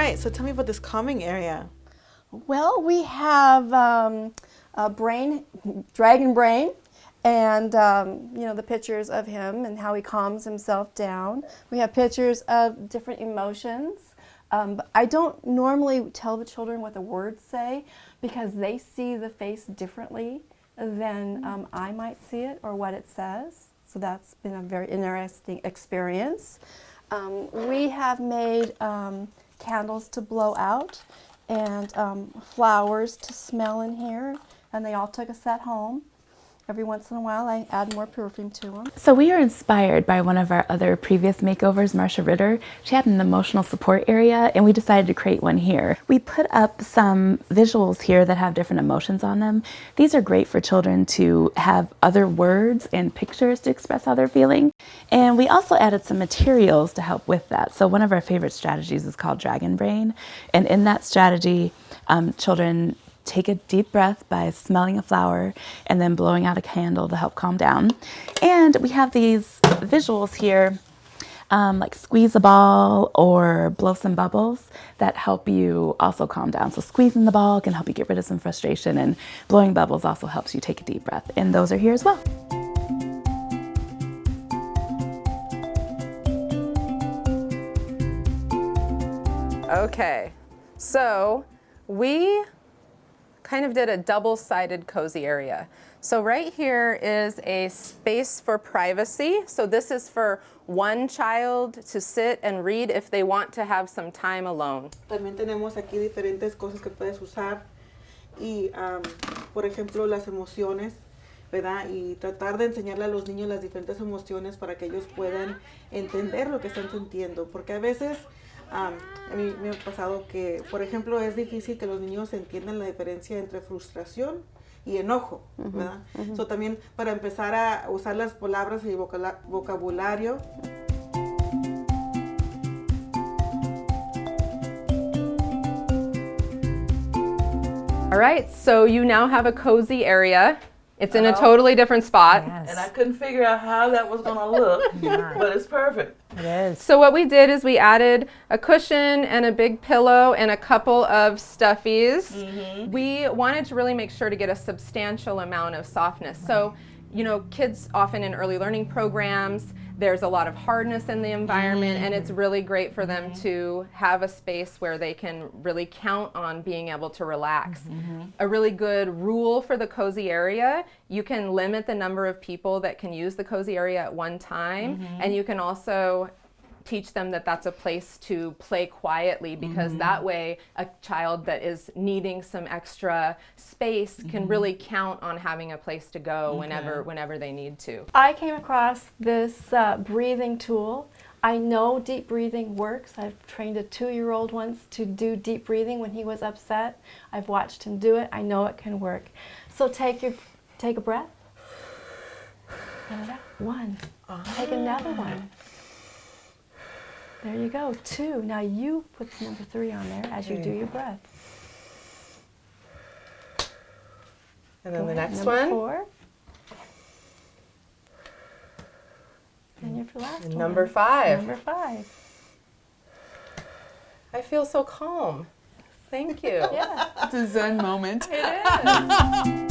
right, so tell me about this calming area. Well, we have a brain, dragon brain, and the pictures of him and how he calms himself down. We have pictures of different emotions. But I don't normally tell the children what the words say because they see the face differently than I might see it or what it says. So that's been a very interesting experience. We have made candles to blow out and flowers to smell in here, and they all took a set home. Every once in a while, I add more perfume to them. So we are inspired by one of our other previous makeovers, Marcia Ritter. She had an emotional support area, and we decided to create one here. We put up some visuals here that have different emotions on them. These are great for children to have other words and pictures to express how they're feeling. And we also added some materials to help with that. So one of our favorite strategies is called Dragon Brain. And in that strategy, children take a deep breath by smelling a flower and then blowing out a candle to help calm down. And we have these visuals here, like squeeze a ball or blow some bubbles that help you also calm down. So squeezing the ball can help you get rid of some frustration, and blowing bubbles also helps you take a deep breath. And those are here as well. Okay, so we kind of did a double-sided cozy area. So right here is a space for privacy. So this is for one child to sit and read if they want to have some time alone. También tenemos aquí diferentes cosas que puedes usar y, por ejemplo, las emociones, ¿verdad? Y tratar de enseñarle a los niños las diferentes emociones para que ellos puedan entender lo que están sintiendo. Porque a veces a mí me ha pasado que, por ejemplo, es difícil que los niños entiendan la diferencia entre frustración y enojo, ¿verdad? So, también para empezar a usar las palabras y vocabulario. All right, so you now have a cozy area. It's in a totally different spot. Yes. And I couldn't figure out how that was gonna look, but it's perfect. It is. So what we did is we added a cushion and a big pillow and a couple of stuffies. We wanted to really make sure to get a substantial amount of softness. So, you know, kids often in early learning programs, there's a lot of hardness in the environment, and it's really great for them to have a space where they can really count on being able to relax. A really good rule for the cozy area, you can limit the number of people that can use the cozy area at one time, and you can also teach them that that's a place to play quietly, because that way a child that is needing some extra space can really count on having a place to go whenever they need to. I came across this breathing tool. I know deep breathing works. I've trained a 2-year-old once to do deep breathing when he was upset. I've watched him do it. I know it can work. So take a breath. One. Take another one. There you go, 2. Now you put number 3 on there as you do your breath. And then the next number one. 4. And your last And one. number 5. Number 5. I feel so calm. Thank you. Yeah. It's a Zen moment. It is.